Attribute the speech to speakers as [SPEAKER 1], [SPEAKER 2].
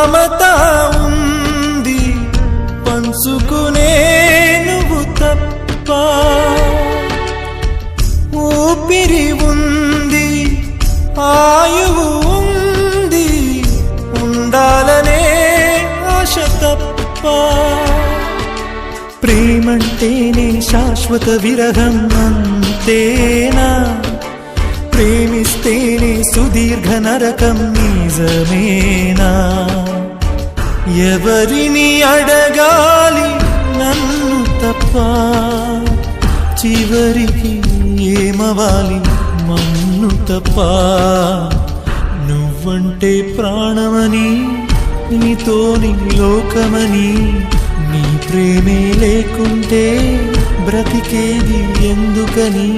[SPEAKER 1] మమత ఉంది పంచుకునే నువ్వు తప్ప, ఊపిరి ఉంది ఆయువు ఉంది ఉండాలనే ఆశ తప్ప. ప్రేమంటేనే శాశ్వత విరహం అంతేనా, ప్రేమిస్తేనే సుదీర్ఘ నరకం నిజమేనా? ఎవరిని అడగాలి నన్ను తప్ప, చివరికి ఏమవాలి మన్ను తప్ప. నువ్వంటే ప్రాణమని నీతోని లోకమని, నీ ప్రేమే లేకుంటే బ్రతికేది ఎందుకని?